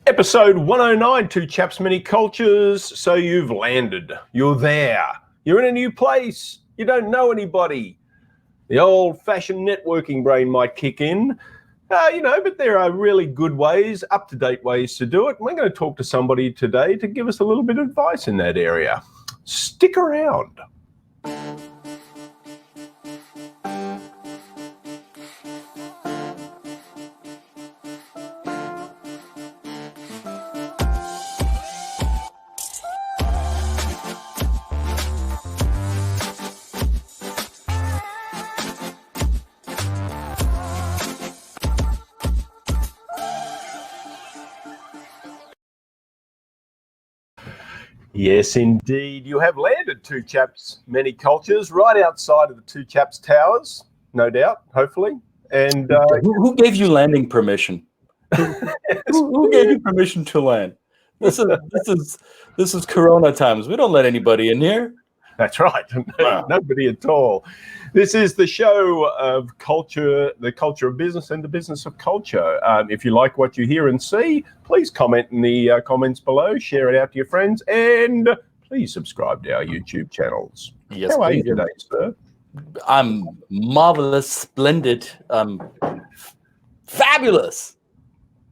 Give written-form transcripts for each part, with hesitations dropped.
Episode 109, Two Chaps, Many Cultures. So you've landed. You're there. You're in a new place. You don't know anybody. The old-fashioned networking brain might kick in, but there are really good ways, up-to-date ways to do it. And we're going to talk to somebody today to give us a little bit of advice in that area. Stick around. Yes, indeed. You have landed, Two Chaps, Many Cultures, right outside of the Two Chaps Towers, no doubt, hopefully. And who gave you landing permission? Who gave you permission to land? This is Corona times. We don't let anybody in here. That's right. Wow. Nobody at all. This is the show of culture, the culture of business and the business of culture. If you like what you hear and see, please comment in the comments below, share it out to your friends, and please subscribe to our YouTube channels. Yes, How are you today, sir? I'm marvelous, splendid, fabulous.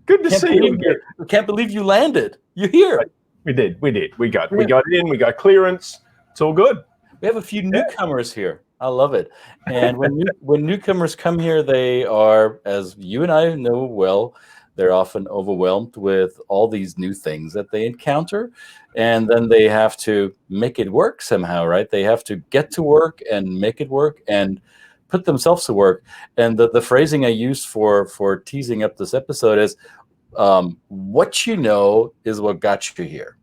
Good to see you again. I can't believe you landed. You're here. Right. We did. We got in, we got clearance. It's all good. We have a few newcomers here. I love it. And when newcomers come here, they are, as you and I know well, they're often overwhelmed with all these new things that they encounter. And then they have to make it work somehow, right? They have to get to work and make it work and put themselves to work. And the phrasing I used for teasing up this episode is, what you know is what got you here.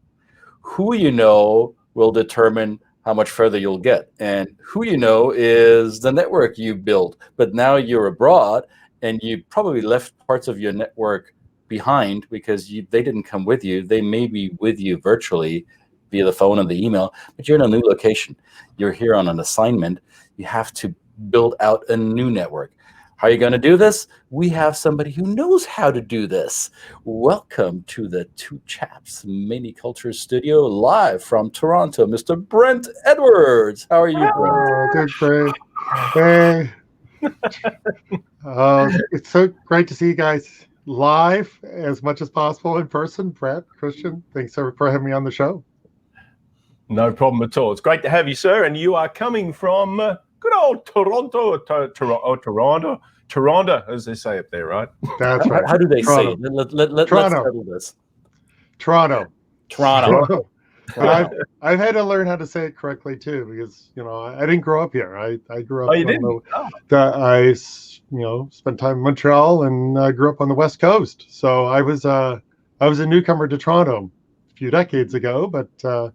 Who you know will determine how much further you'll get. And who you know is the network you built. But now you're abroad and you probably left parts of your network behind because they didn't come with you. They may be with you virtually via the phone and the email, but you're in a new location. You're here on an assignment. You have to build out a new network. How are you going to do this? We have somebody who knows how to do this. Welcome to the Two Chaps Many Cultures studio, live from Toronto, Mr. Brent Edwards. How are you, Brent? Doing great. Hey. It's so great to see you guys live as much as possible in person. Brett, Christian, thanks for having me on the show. No problem at all. It's great to have you, sir. And you are coming from good old Toronto, as they say up there, right? That's right. How do they Toronto. say it? Let's settle this. Toronto. Toronto. I've had to learn how to say it correctly too, because I didn't grow up here. I grew up. Oh, you didn't? I spent time in Montreal and I grew up on the West Coast. So I was a newcomer to Toronto a few decades ago, but I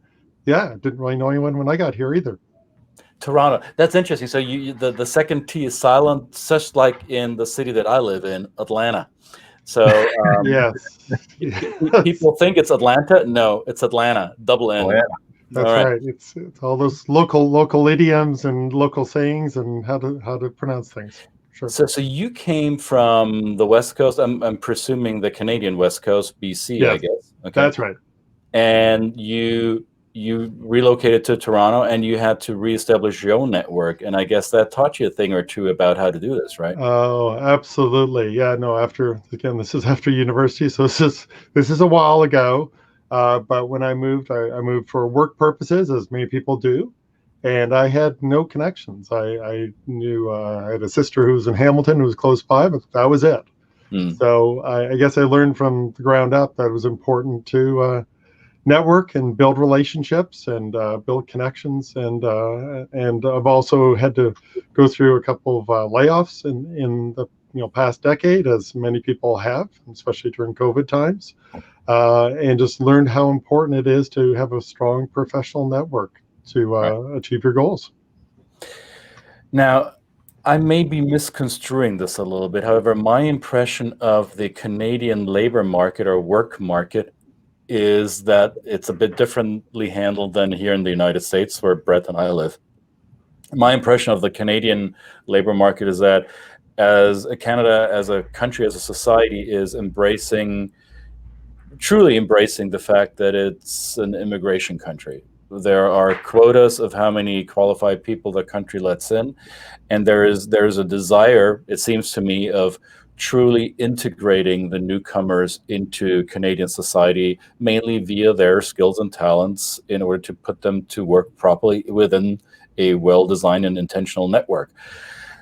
didn't really know anyone when I got here either. Toronto. That's interesting. So the second T is silent, just like in the city that I live in, Atlanta. So yes. People think it's Atlanta. No, it's Atlanta. Double N. Oh, yeah. That's right. It's all those local idioms and local sayings and how to pronounce things. Sure. So you came from the West Coast. I'm presuming the Canadian West Coast, BC. Yes, I guess. Okay. That's right. And you relocated to Toronto and you had to reestablish your own network. And I guess that taught you a thing or two about how to do this, right? Oh, absolutely. Yeah, no, this is after university. So this is a while ago. But when I moved for work purposes, as many people do. And I had no connections. I knew I had a sister who was in Hamilton, who was close by, but that was it. So I guess I learned from the ground up that it was important to network and build relationships and build connections. And I've also had to go through a couple of layoffs in the past decade, as many people have, especially during COVID times, and just learned how important it is to have a strong professional network to achieve your goals. Now, I may be misconstruing this a little bit. However, my impression of the Canadian labor market or work market is that it's a bit differently handled than here in the United States, where Brett and I live. My impression of the Canadian labor market is that as Canada, as a country, as a society, is embracing truly embracing the fact that it's an immigration country. There are quotas of how many qualified people the country lets in, and there's a desire, it seems to me, of truly integrating the newcomers into Canadian society, mainly via their skills and talents, in order to put them to work properly within a well-designed and intentional network.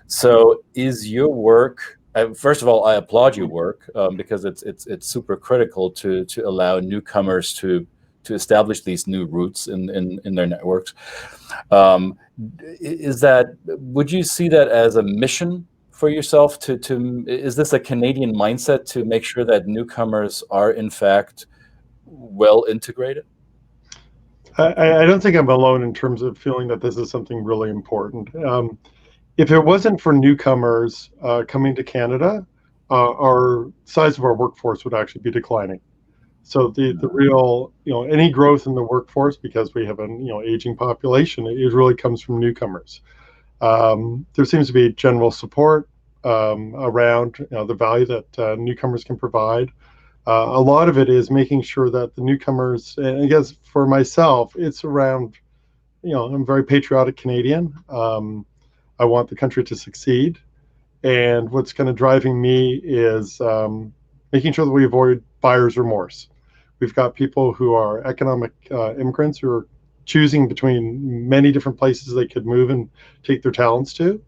So is your work, first of all, I applaud your work, because it's super critical to allow newcomers to establish these new roots in their networks. Would you see that as a mission for yourself is this a Canadian mindset to make sure that newcomers are in fact well integrated? I don't think I'm alone in terms of feeling that this is something really important. If it wasn't for newcomers coming to Canada, our size of our workforce would actually be declining. So the real, any growth in the workforce, because we have an aging population, it really comes from newcomers. There seems to be general support around the value that newcomers can provide. A lot of it is making sure that the newcomers, and I guess for myself, it's around, I'm a very patriotic Canadian. I want the country to succeed. And what's kind of driving me is making sure that we avoid buyer's remorse. We've got people who are economic immigrants who are choosing between many different places they could move and take their talents to.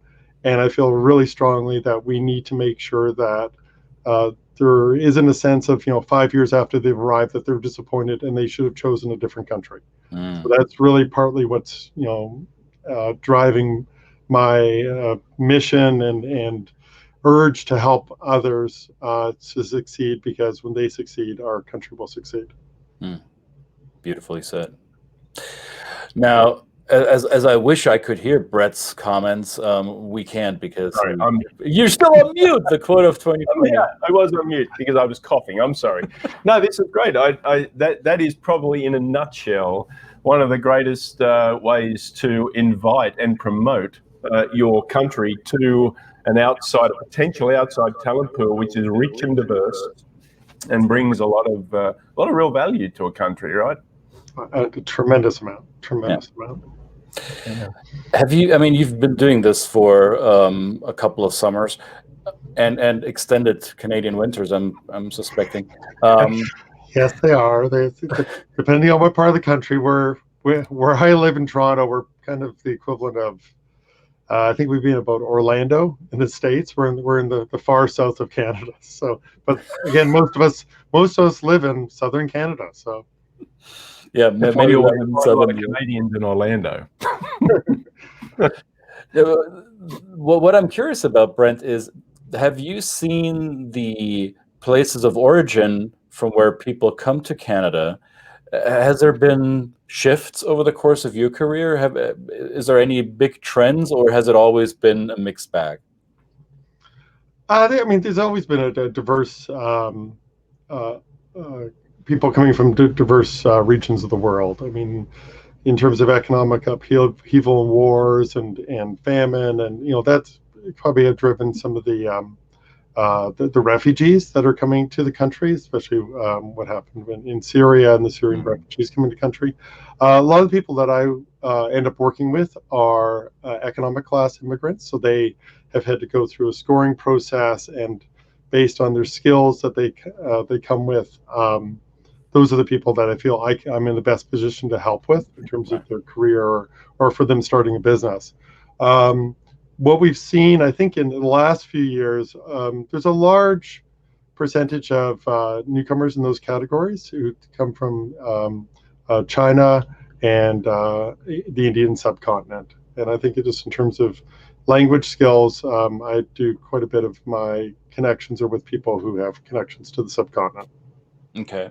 And I feel really strongly that we need to make sure that there isn't a sense of, 5 years after they've arrived that they're disappointed and they should have chosen a different country. So that's really partly what's, driving my mission and urge to help others to succeed, because when they succeed, our country will succeed. Beautifully said. Now, as I wish I could hear Brett's comments, we can't, because Sorry, you're still on mute. The quote of 2020. Yeah, I was on mute because I was coughing. I'm sorry. No, this is great. That is probably, in a nutshell, one of the greatest ways to invite and promote your country to an potential outside talent pool, which is rich and diverse, and brings a lot of real value to a country, right? A tremendous amount. Yeah. You've been doing this for a couple of summers and extended Canadian winters, I'm suspecting. Yes, they are. Depending on what part of the country, where I live in Toronto, we're kind of the equivalent of, I think we've been about Orlando in the States. We're in the far south of Canada. So, but again, most of us live in southern Canada. So, yeah, many a lot of Canadians in Orlando. What I'm curious about, Brent, is have you seen the places of origin from where people come to Canada? Has there been shifts over the course of your career? Is there any big trends, or has it always been a mixed bag? There's always been a diverse people coming from diverse regions of the world. In terms of economic upheaval and wars and famine, and that's probably have driven some of the refugees that are coming to the country, especially what happened in Syria and the Syrian refugees coming to the country. A lot of the people that I end up working with are economic class immigrants, so they have had to go through a scoring process, and based on their skills that they come with, those are the people that I feel I'm in the best position to help with in terms of their career or for them starting a business. What we've seen, I think, in the last few years, there's a large percentage of newcomers in those categories who come from China and the Indian subcontinent. And I think just in terms of language skills, I do quite a bit of my connections are with people who have connections to the subcontinent. Okay,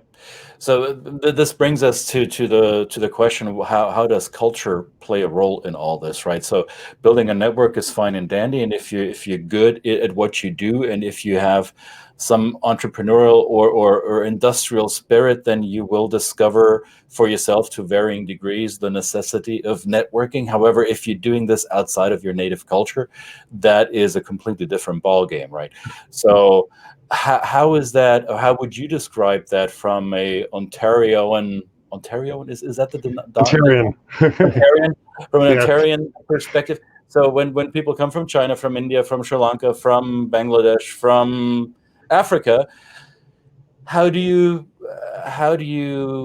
so this brings us to the question of how does culture play a role in all this, right? So building a network is fine and dandy, and if you're good at what you do, and if you have some entrepreneurial or industrial spirit, then you will discover for yourself to varying degrees the necessity of networking. However, if you're doing this outside of your native culture, that is a completely different ballgame, right? So how is that, or how would you describe that from a Ontarioan is that the Ontarian. Ontarian, from an Yes. Ontarian perspective? So when people come from China, from India, from Sri Lanka, from Bangladesh, from Africa, how do you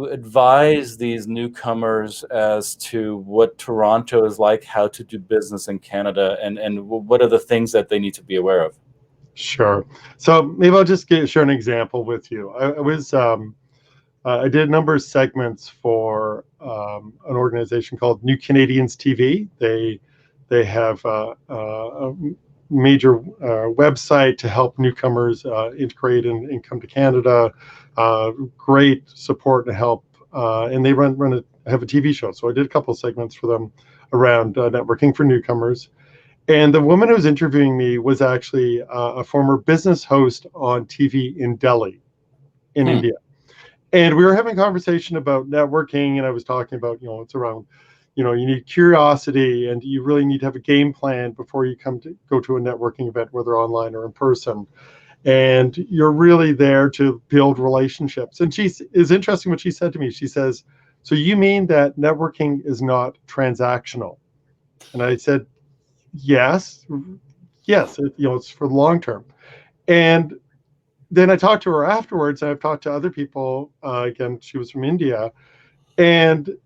advise these newcomers as to what Toronto is like, how to do business in Canada, and what are the things that they need to be aware of? Sure. So maybe I'll just share an example with you. I did a number of segments for an organization called New Canadians TV. They have a major website to help newcomers integrate and come to Canada. Great support and help, and they have a TV show. So I did a couple of segments for them around networking for newcomers. And the woman who was interviewing me was actually a former business host on TV in Delhi, in India. And we were having a conversation about networking, and I was talking about, it's around, you need curiosity, and you really need to have a game plan before you go to a networking event, whether online or in person. And you're really there to build relationships. And is interesting what she said to me. She says, "So you mean that networking is not transactional?" And I said, yes, it's for the long term. And then I talked to her afterwards, and I've talked to other people. Again, she was from India, and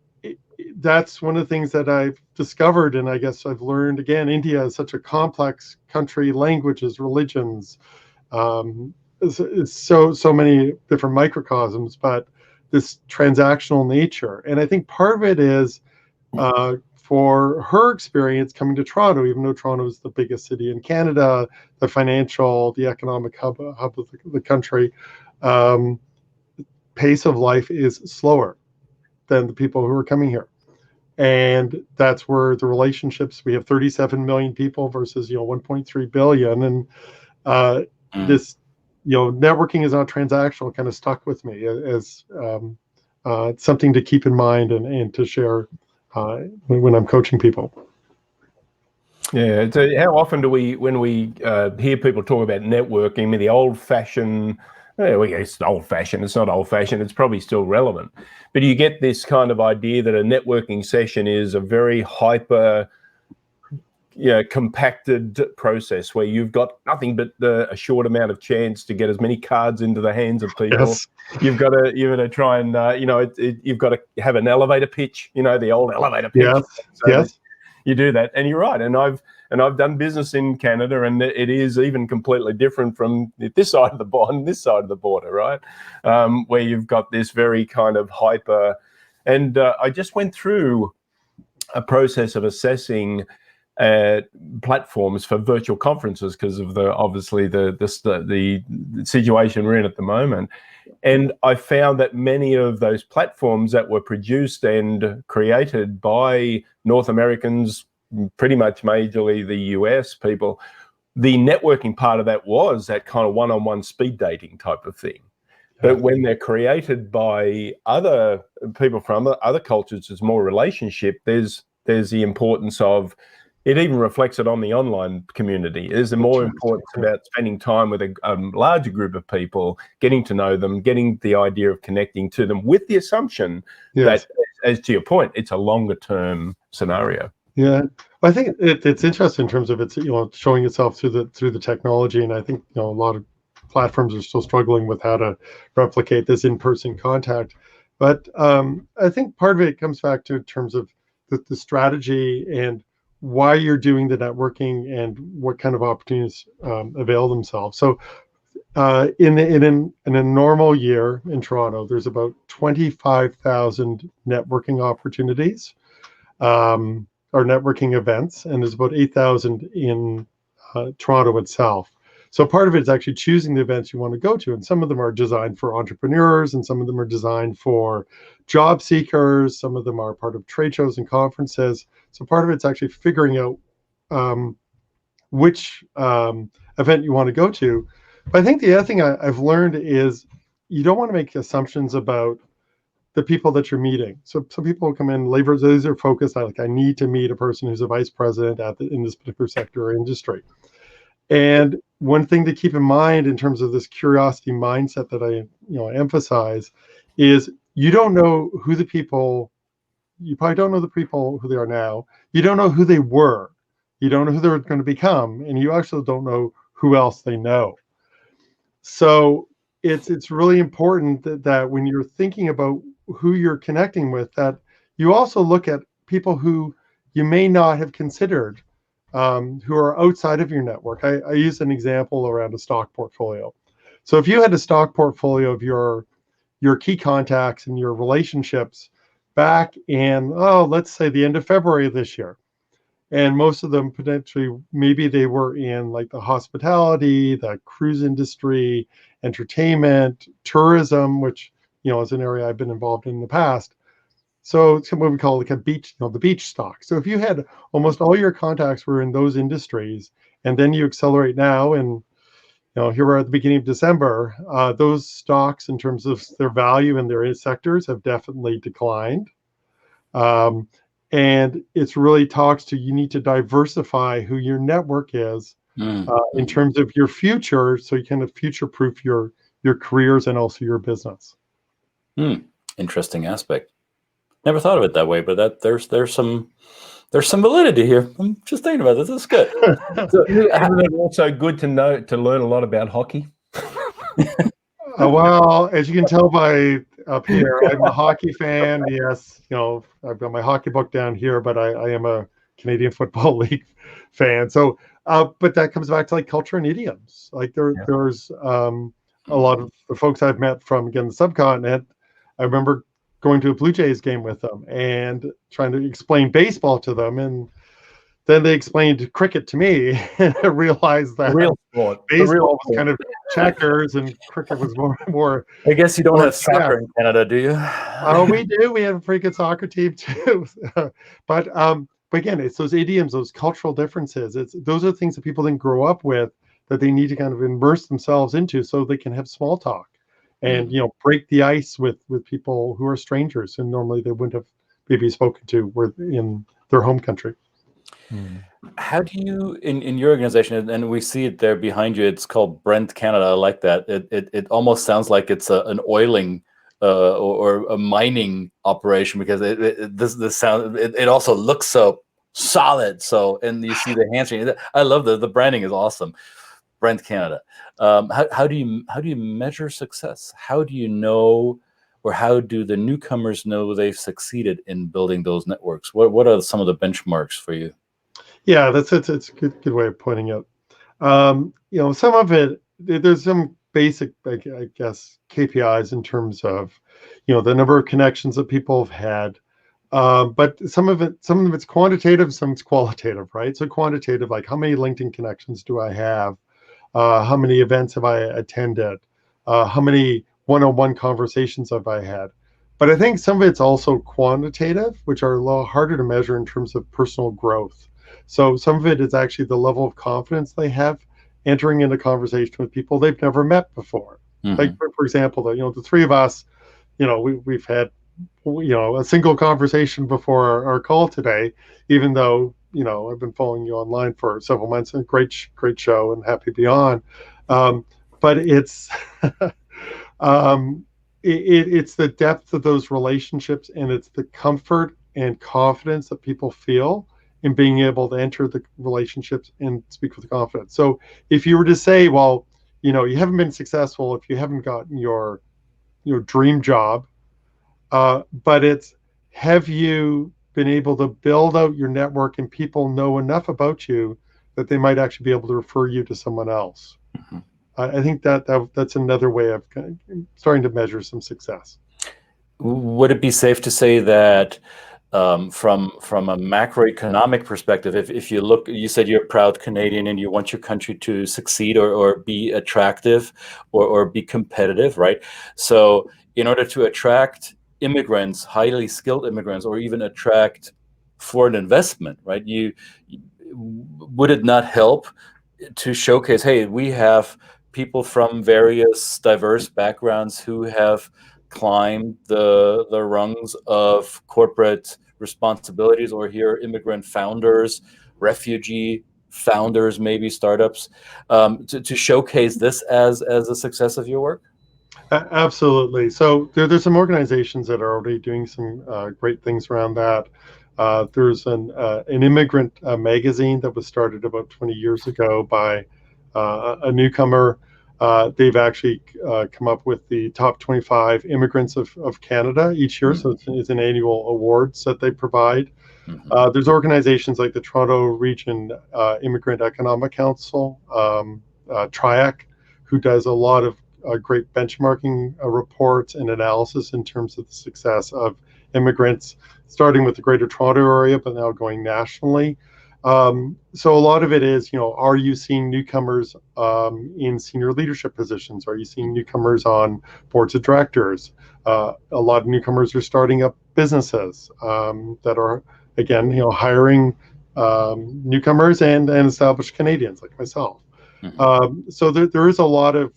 that's one of the things that I've discovered, and I guess I've learned. Again, India is such a complex country, languages, religions, it's so many different microcosms, but this transactional nature. And I think part of it is for her experience coming to Toronto, even though Toronto is the biggest city in Canada, the economic hub of the country, pace of life is slower than the people who are coming here. And that's where the relationships, we have 37 million people versus 1.3 billion, and this networking is not transactional kind of stuck with me as something to keep in mind and to share when I'm coaching people. Yeah. So how often do when we hear people talk about networking, I mean, the old-fashioned, it's old-fashioned, it's not old-fashioned, it's probably still relevant. But you get this kind of idea that a networking session is a very hyper, compacted process where you've got nothing but a short amount of chance to get as many cards into the hands of people. Yes. You've got to try and you've got to have an elevator pitch, the old elevator pitch. Yes. So Yes. You do that, and you're right. And I've done business in Canada, and it is even completely different from this side of the border, right? Where you've got this very kind of hyper. And I just went through a process of assessing platforms for virtual conferences because of the situation we're in at the moment. And I found that many of those platforms that were produced and created by North Americans, pretty much majorly the US people, the networking part of that was that kind of one-on-one speed dating type of thing. But when they're created by other people from other cultures, it's more relationship. There's the importance of it. Even reflects it on the online community. There's a more importance about spending time with a larger group of people, getting to know them, getting the idea of connecting to them, with the assumption that, as to your point, it's a longer term scenario. Yeah, I think it's interesting in terms of it's showing itself through the technology, and I think a lot of platforms are still struggling with how to replicate this in-person contact. But I think part of it comes back to in terms of the strategy and why you're doing the networking and what kind of opportunities avail themselves. So in a normal year in Toronto, there's about 25,000 networking opportunities or networking events, and there's about 8,000 in Toronto itself. So part of it is actually choosing the events you want to go to, and some of them are designed for entrepreneurs, and some of them are designed for job seekers. Some of them are part of trade shows and conferences. So part of it's actually figuring out which event you want to go to. But I think the other thing I've learned is you don't want to make assumptions about the people that you're meeting. So some people come in, those are focused on like, I need to meet a person who's a vice president in this particular sector or industry. And one thing to keep in mind in terms of this curiosity mindset that I emphasize is you don't know who the people, you probably don't know the people who they are now. You don't know who they were. You don't know who they're going to become. And you actually don't know who else they know. So it's really important that when you're thinking about who you're connecting with, that you also look at people who you may not have considered, who are outside of your network. I use an example around a stock portfolio. So if you had a stock portfolio of your key contacts and your relationships back in, let's say the end of February of this year, and most of them potentially, maybe they were in like the hospitality, the cruise industry, entertainment, tourism, which is an area I've been involved in the past. So it's what we call like a beach, the beach stock. So if you had almost all your contacts were in those industries, and then you accelerate now, and here we're at the beginning of December, those stocks in terms of their value in their sectors have definitely declined. And it's really talks to, you need to diversify who your network is in terms of your future, so you kind of future-proof your careers and also your business. Interesting aspect. Never thought of it that way, but there's some validity here. I'm just thinking about this. This is good. So, isn't it also good to learn a lot about hockey? Well, as you can tell by up here, I'm a hockey fan. Yes, I've got my hockey book down here, but I am a Canadian Football League fan. So, but that comes back to like culture and idioms. Like there's a lot of the folks I've met from, again, the subcontinent. I remember going to a Blue Jays game with them and trying to explain baseball to them, and then they explained cricket to me, and I realized that baseball was kind of checkers and cricket was more. I guess you don't have soccer in Canada, do you? Oh, we do. We have a pretty good soccer team too. But again, it's those idioms, those cultural differences. Those are things that people didn't grow up with, that they need to kind of immerse themselves into so they can have small talk and break the ice with people who are strangers and normally they wouldn't have maybe spoken to were in their home country. How do you, in your organization, and we see it there behind you, it's called Brent Canada. I like that. It almost sounds like it's an oiling or a mining operation, because it also looks so solid. So, and you see the handshake. I love the branding is awesome. Brent Canada. How do you measure success? How do you know, or how do the newcomers know they've succeeded in building those networks? What are some of the benchmarks for you? Yeah, it's a good way of pointing it. Some of it, there's some basic, I guess, KPIs in terms of, the number of connections that people have had. But some of it's quantitative, some it's qualitative, right? So quantitative, like how many LinkedIn connections do I have? How many events have I attended? How many one-on-one conversations have I had? But I think some of it's also quantitative, which are a little harder to measure in terms of personal growth. So some of it is actually the level of confidence they have entering into conversation with people they've never met before. Mm-hmm. Like, for example, the three of us, we've had, a single conversation before our call today, even though, I've been following you online for several months, and great show, and happy to be on. But it's, it's the depth of those relationships, and it's the comfort and confidence that people feel in being able to enter the relationships and speak with confidence. So if you were to say, well, you haven't been successful if you haven't gotten your dream job, but it's, have you been able to build out your network and people know enough about you that they might actually be able to refer you to someone else? Mm-hmm. I think that's another way of kind of starting to measure some success. Would it be safe to say that from a macroeconomic perspective, if you look, you said you're a proud Canadian and you want your country to succeed or be attractive or be competitive, right? So in order to attract immigrants, highly skilled immigrants, or even attract foreign investment, right? Would it not help to showcase, hey, we have people from various diverse backgrounds who have climbed the rungs of corporate responsibilities, or here immigrant founders, refugee founders, maybe startups, to showcase this as a success of your work? Absolutely. So there's some organizations that are already doing some great things around that. There's an immigrant magazine that was started about 20 years ago by a newcomer. They've actually come up with the top 25 immigrants of Canada each year. So it's an annual awards that they provide. There's organizations like the Toronto Region Immigrant Economic Council, TRIAC, who does a lot of great benchmarking reports and analysis in terms of the success of immigrants, starting with the Greater Toronto Area, but now going nationally. So a lot of it is, are you seeing newcomers in senior leadership positions? Are you seeing newcomers on boards of directors? A lot of newcomers are starting up businesses that are, again, hiring newcomers and established Canadians like myself. So there is a lot of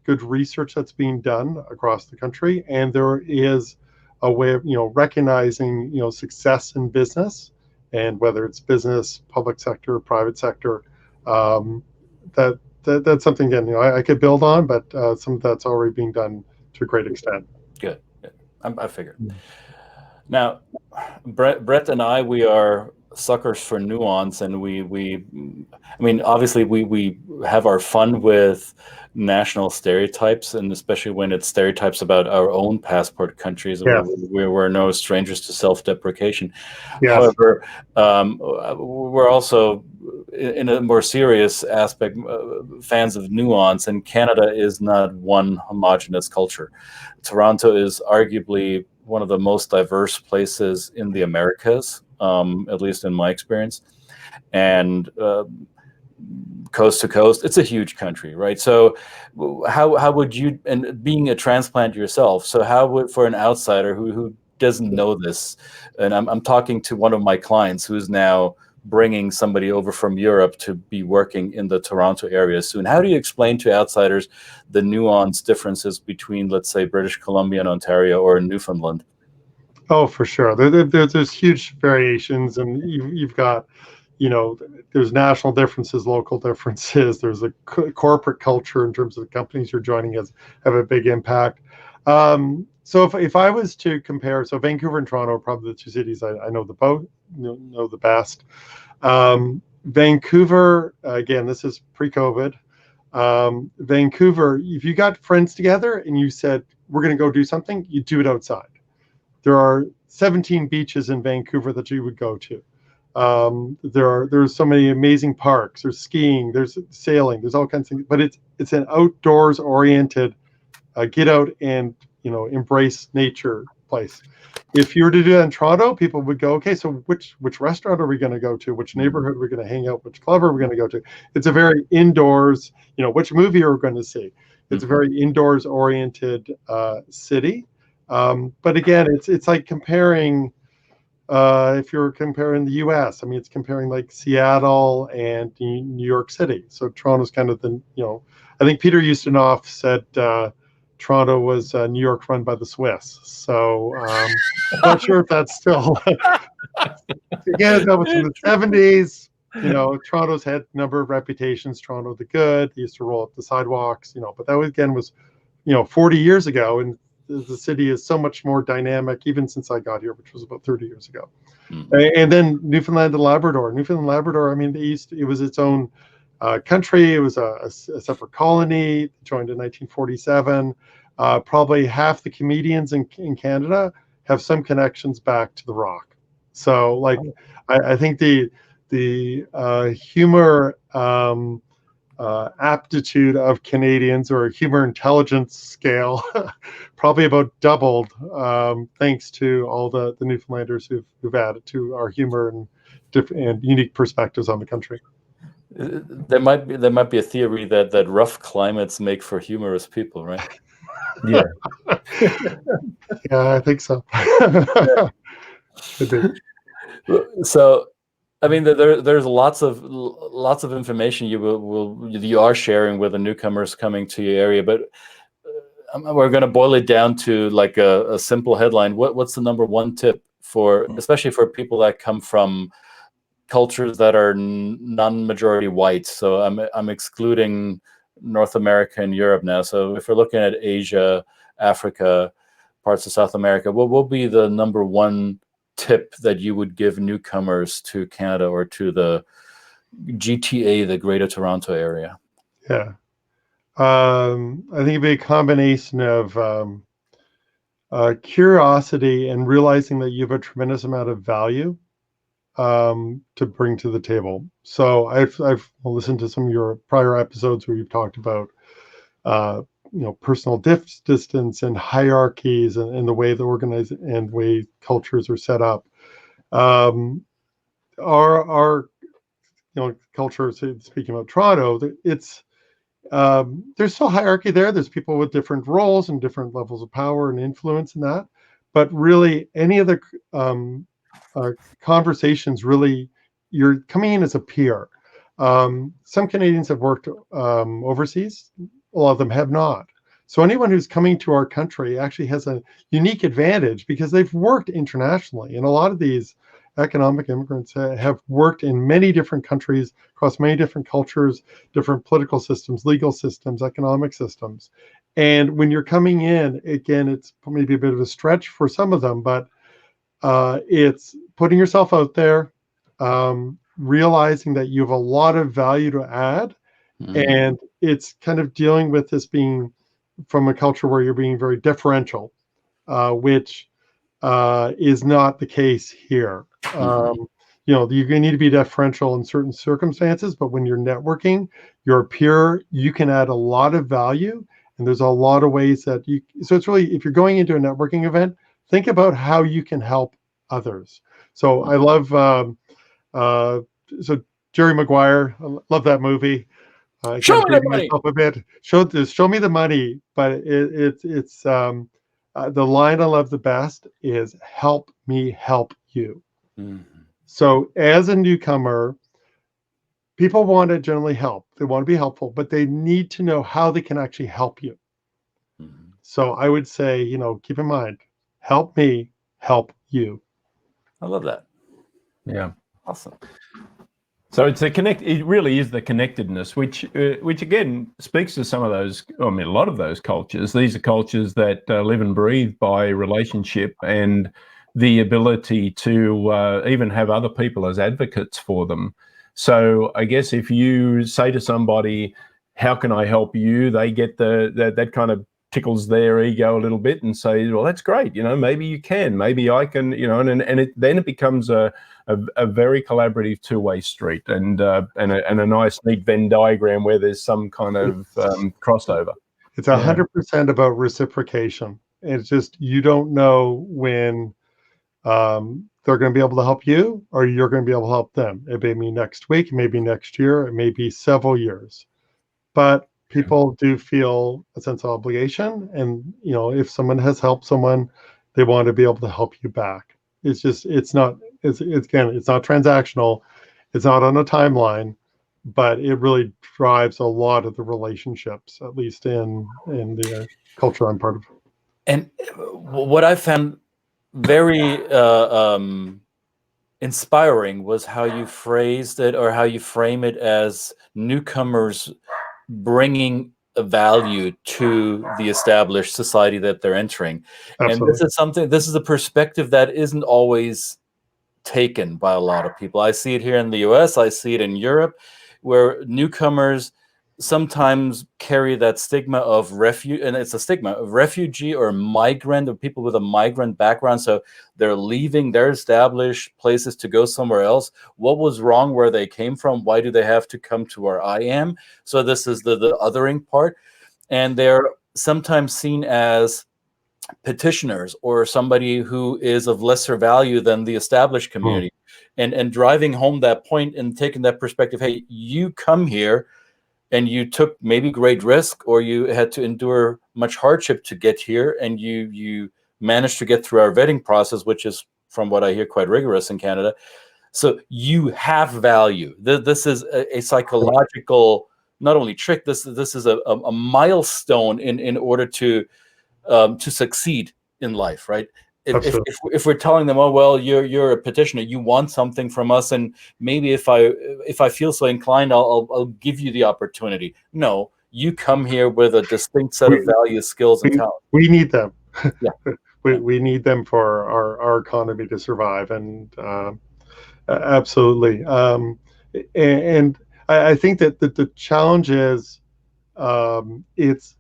good research that's being done across the country, and there is a way of recognizing success in business, and whether it's business, public sector, private sector, that's something again I could build on, but some of that's already being done to a great extent. Good. I figured. Now, Brett and I, we are suckers for nuance, and obviously we have our fun with national stereotypes, and especially when it's stereotypes about our own passport countries. Yes. We're no strangers to self-deprecation. Yes. However, we're also, in a more serious aspect, fans of nuance, and Canada is not one homogenous culture. Toronto is arguably one of the most diverse places in the Americas, at least in my experience, and coast to coast, it's a huge country, right? So how would you, and being a transplant yourself, so how would, for an outsider who doesn't know this, and I'm talking to one of my clients who's now bringing somebody over from Europe to be working in the Toronto area soon, how do you explain to outsiders the nuanced differences between, let's say, British Columbia and Ontario, or Newfoundland? Oh, for sure. There's huge variations, and you've got, there's national differences, local differences. There's a corporate culture in terms of the companies you're joining have a big impact. So if I was to compare, so Vancouver and Toronto are probably the two cities I know the best. Vancouver, again, this is pre-COVID. Vancouver, if you got friends together and you said, we're going to go do something, you do it outside. There are 17 beaches in Vancouver that you would go to. There's so many amazing parks. There's skiing, there's sailing, there's all kinds of things. But it's an outdoors oriented, get out and embrace nature place. If you were to do that in Toronto, people would go, okay, so which restaurant are we going to go to? Which neighborhood are we going to hang out? Which club are we going to go to? It's a very indoors. Which movie are we going to see? It's a very indoors oriented city. But again, it's like comparing, if you're comparing the U.S., it's comparing like Seattle and New York City. So Toronto's kind of I think Peter Ustinov said Toronto was New York run by the Swiss. So I'm not sure if that's still, again, that was in the 70s. Toronto's had a number of reputations. Toronto the Good, they used to roll up the sidewalks, but that again was, 40 years ago, and the city is so much more dynamic, even since I got here, which was about 30 years ago. And then Newfoundland and Labrador. It was its own country. It was a separate colony, joined in 1947. Probably half the comedians in Canada have some connections back to the Rock. So, I think the humor aptitude of Canadians, or humor intelligence scale, probably about doubled, thanks to all the Newfoundlanders who've added to our humor and unique perspectives on the country. There might be a theory that rough climates make for humorous people, right? Yeah. Yeah, I think so. So I mean, there's lots of information you are sharing with the newcomers coming to your area, but we're going to boil it down to like a simple headline. What's the number one tip for, especially for people that come from cultures that are non-majority white? So I'm excluding North America and Europe now. So if we're looking at Asia, Africa, parts of South America, what will be the number one tip that you would give newcomers to Canada or to the GTA, the Greater Toronto Area? Yeah. I think it'd be a combination of curiosity and realizing that you have a tremendous amount of value to bring to the table. So I've listened to some of your prior episodes where you've talked about personal distance and hierarchies and the way the organized and way cultures are set up. Our culture, speaking about Toronto, it's there's still hierarchy there. There's people with different roles and different levels of power and influence in that. But really, any of the conversations, really, you're coming in as a peer. Some Canadians have worked overseas. A lot of them have not. So anyone who's coming to our country actually has a unique advantage because they've worked internationally. And a lot of these economic immigrants have worked in many different countries, across many different cultures, different political systems, legal systems, economic systems. And when you're coming in, again, it's maybe a bit of a stretch for some of them, but it's putting yourself out there, realizing that you have a lot of value to add. And it's kind of dealing with this being from a culture where you're being very deferential, which is not the case here. You need to be deferential in certain circumstances, but when you're networking, you're a peer, you can add a lot of value. And there's a lot of ways that so it's really, if you're going into a networking event, think about how you can help others. So I love, so Jerry Maguire, I love that movie. Show me the money. A bit. Show me the money, but it's the line I love the best is "Help me help you." So as a newcomer, people want to generally help. They want to be helpful, but they need to know how they can actually help you. So I would say, keep in mind, help me help you. I love that. Yeah, awesome. So it really is the connectedness, which again speaks to some of those. I mean, a lot of those cultures. These are cultures that live and breathe by relationship and the ability to even have other people as advocates for them. So I guess if you say to somebody, "How can I help you?" they get that kind of tickles their ego a little bit and say, "Well, that's great. Maybe you can. Maybe I can. Then it becomes a very collaborative two-way street and a nice neat Venn diagram where there's some kind of crossover. It's 100% about reciprocation. It's just you don't know when they're going to be able to help you or you're going to be able to help them. It may be next week, maybe next year, it may be several years. But people do feel a sense of obligation, and if someone has helped someone, they want to be able to help you back. It's not transactional, it's not on a timeline, but it really drives a lot of the relationships, at least in the culture I'm part of. And what I found very inspiring was how you phrased it, or how you frame it, as newcomers bringing a value to the established society that they're entering. Absolutely. And this is a perspective that isn't always taken by a lot of people. I see it here in the US, I see it in Europe, where newcomers sometimes carry that stigma of and it's a stigma of refugee or migrant, or people with a migrant background. So they're leaving their established places to go somewhere else. What was wrong where they came from? Why do they have to come to where I am? So this is the othering part. And they're sometimes seen as petitioners or somebody who is of lesser value than the established community. And driving home that point and taking that perspective, hey, you come here and you took maybe great risk, or you had to endure much hardship to get here, and you managed to get through our vetting process, which is, from what I hear, quite rigorous in Canada. So you have value. This is a psychological, not only trick. This is a milestone in order to succeed in life, right? Absolutely. If we're telling them, oh well, you're a petitioner, you want something from us, and maybe if I feel so inclined, I'll give you the opportunity. No, you come here with a distinct set of values, skills, and talent. We need them. Yeah. We need them for our economy to survive, and absolutely. And I think that the challenge is, it's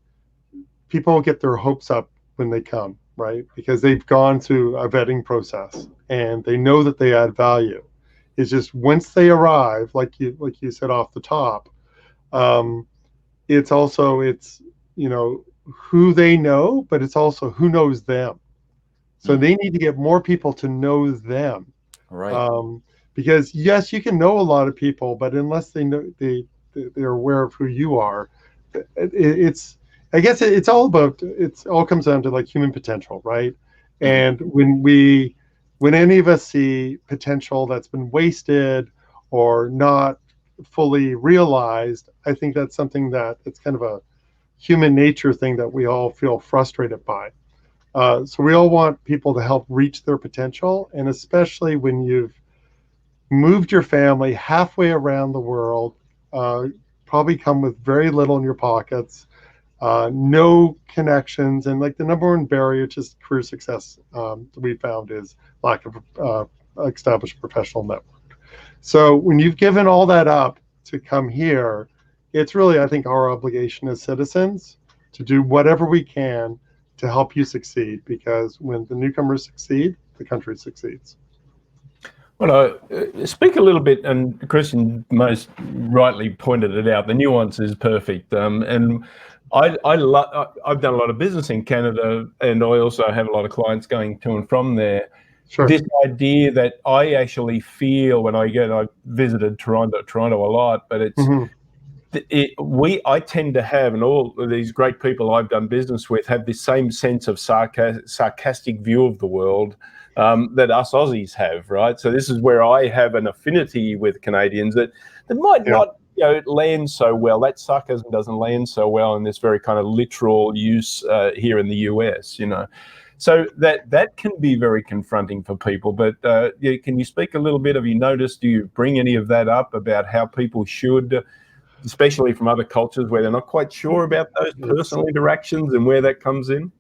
people get their hopes up when they come, right? Because they've gone through a vetting process and they know that they add value. It's just once they arrive, like you said off the top, it's who they know, but it's also who knows them. So they need to get more people to know them. Right. Because yes, you can know a lot of people, but unless they're aware of who you are, it's I guess it's all comes down to like human potential, right? And when any of us see potential that's been wasted or not fully realized, I think that's something that it's kind of a human nature thing that we all feel frustrated by. So we all want people to help reach their potential, and especially when you've moved your family halfway around the world, probably come with very little in your pockets, no connections, and like the number one barrier to career success we found is lack of established professional network. So when you've given all that up to come here, it's really, I think, our obligation as citizens to do whatever we can to help you succeed, because when the newcomers succeed, the country succeeds. Well, speak a little bit, and Christian most rightly pointed it out. The nuance is perfect, and I've done a lot of business in Canada, and I also have a lot of clients going to and from there. Sure. This idea that I actually feel when I visited Toronto a lot, but it's. I tend to have, and all of these great people I've done business with have this same sense of sarcastic view of the world that us Aussies have, right? So this is where I have an affinity with Canadians that might not land so well. That sarcasm doesn't land so well in this very kind of literal use here in the US, So that can be very confronting for people. But can you speak a little bit? Have you noticed, do you bring any of that up about how people should, especially from other cultures where they're not quite sure about those personal interactions and where that comes in?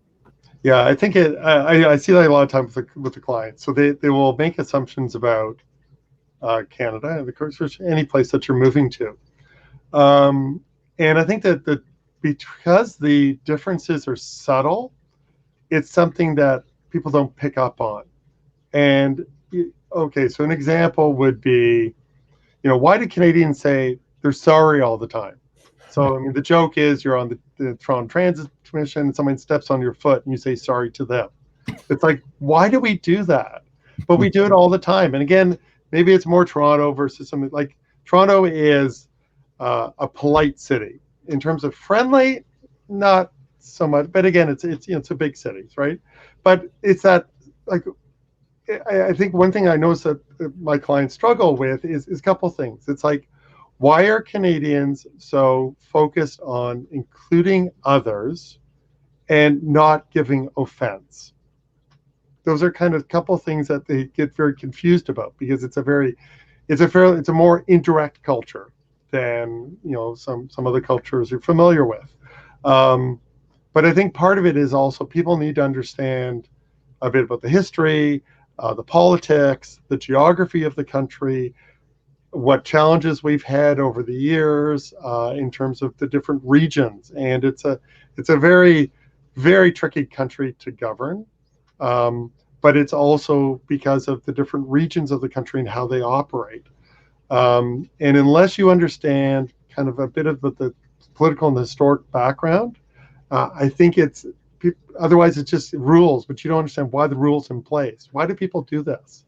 Yeah, I think I see that a lot of times with the clients. So they will make assumptions about Canada and, of course, any place that you're moving to. And I think that because the differences are subtle, it's something that people don't pick up on. And okay, so an example would be, why do Canadians say they're sorry all the time? So, I mean, the joke is you're on the Toronto Transit Commission and someone steps on your foot and you say sorry to them. It's like, why do we do that? But we do it all the time. And again, maybe it's more Toronto versus something like Toronto is a polite city. In terms of friendly, not so much. But again, it's a big city, right? But it's that, like, I think one thing I notice that my clients struggle with is a couple things. It's like, why are Canadians so focused on including others and not giving offense? Those are kind of a couple things that they get very confused about, because it's a more indirect culture than some other cultures you're familiar with. But I think part of it is also people need to understand a bit about the history, the politics, the geography of the country, what challenges we've had over the years in terms of the different regions. And it's a very, very tricky country to govern. But it's also because of the different regions of the country and how they operate. And unless you understand kind of a bit of the political and historic background, I think otherwise it's just rules, but you don't understand why the rules in place. Why do people do this?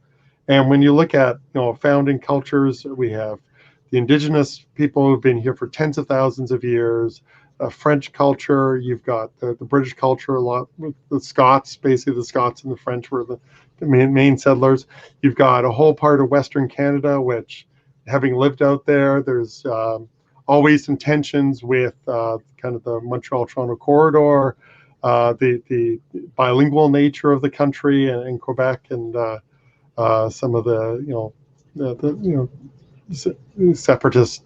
And when you look at founding cultures, we have the indigenous people who've been here for tens of thousands of years, French culture, you've got the British culture a lot with the Scots, basically the Scots and the French were the main settlers. You've got a whole part of Western Canada, which, having lived out there, there's always some tensions with kind of the Montreal-Toronto corridor, the bilingual nature of the country, and Quebec, and some of the separatist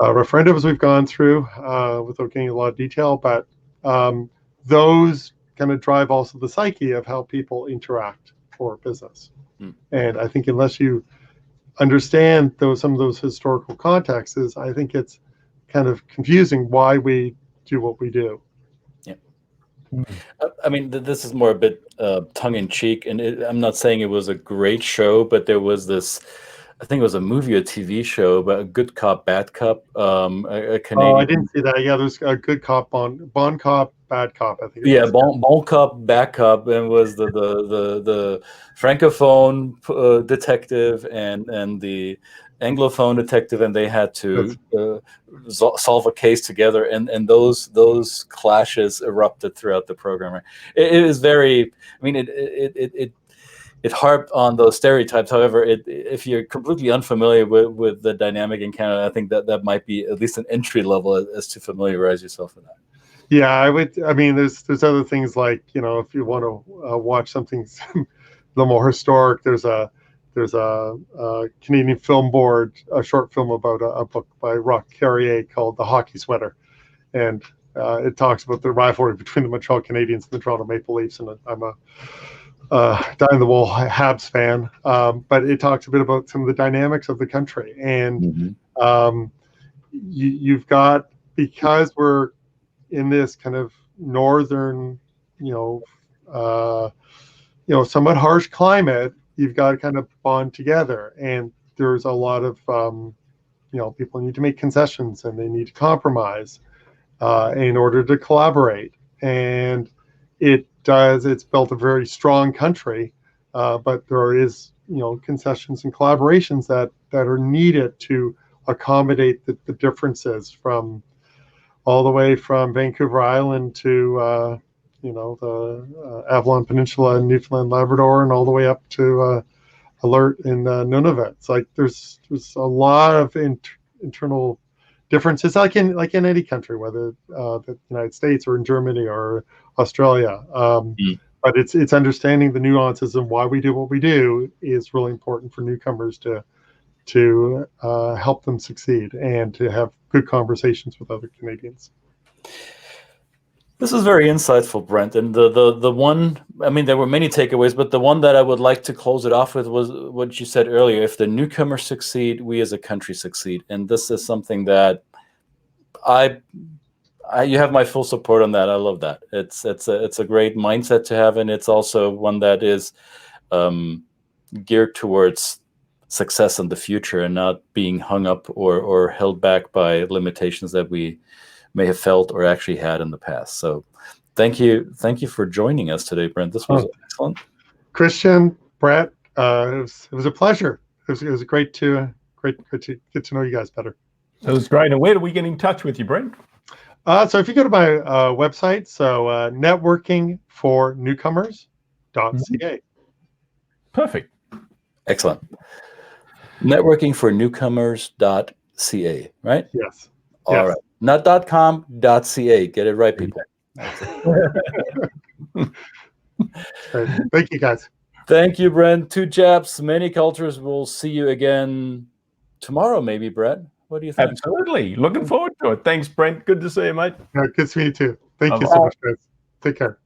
referendums we've gone through, without getting a lot of detail, but those kind of drive also the psyche of how people interact for business. And I think unless you understand some of those historical contexts, I think it's kind of confusing why we do what we do. Yeah. I mean, this is more a bit tongue-in-cheek, and I'm not saying it was a great show, but there was this, I think it was a movie or TV show about a good cop, bad cop, a Canadian. Oh, I didn't see that. Yeah, there's a good cop, bon cop, bad cop, I think. Yeah, bon cop, bad cop, and was the francophone detective and the anglophone detective, and they had to solve a case together, and those clashes erupted throughout the program. It is very, I mean, it harped on those stereotypes. However, if you're completely unfamiliar with the dynamic in Canada, I think that might be at least an entry level as to familiarize yourself with that. Yeah, I would. I mean, there's other things like, if you want to watch something a little more historic, there's a Canadian Film Board, a short film about a book by Roch Carrier called The Hockey Sweater, and it talks about the rivalry between the Montreal Canadiens and the Toronto Maple Leafs, and I'm a dyed-in-the-wool Habs fan, but it talks a bit about some of the dynamics of the country, and you've got, because we're in this kind of northern, somewhat harsh climate, you've got to kind of bond together, and there's a lot of people need to make concessions and they need to compromise in order to collaborate, and it's built a very strong country, but there is concessions and collaborations that are needed to accommodate the differences from all the way from Vancouver Island to the Avalon Peninsula in Newfoundland, Labrador, and all the way up to Alert in Nunavut. It's like there's a lot of internal differences, like in any country, whether the United States or in Germany or Australia. But it's understanding the nuances and why we do what we do is really important for newcomers to help them succeed and to have good conversations with other Canadians. This is very insightful, Brent. And the one, I mean, there were many takeaways, but the one that I would like to close it off with was what you said earlier. If the newcomers succeed, we as a country succeed. And this is something that you have my full support on that. I love that. It's a great mindset to have, and it's also one that is geared towards success in the future and not being hung up or held back by limitations that we may have felt or actually had in the past. So thank you for joining us today, Brent. This was excellent. Christian, Brett, it was a pleasure. It was great to get to know you guys better. That was great. And where do we get in touch with you, Brent? So if you go to my website, so networkingfornewcomers.ca. Perfect. Excellent. Networkingfornewcomers.ca, right? Yes. All right. Not .com, .ca. Get it right, people. Great. Thank you, guys. Thank you, Brent. Two Chaps, many cultures. We'll see you again tomorrow, maybe, Brett. What do you think? Absolutely. Looking forward to it. Thanks, Brent. Good to see you, mate. Good to see you, too. Thank you so much, guys. Take care.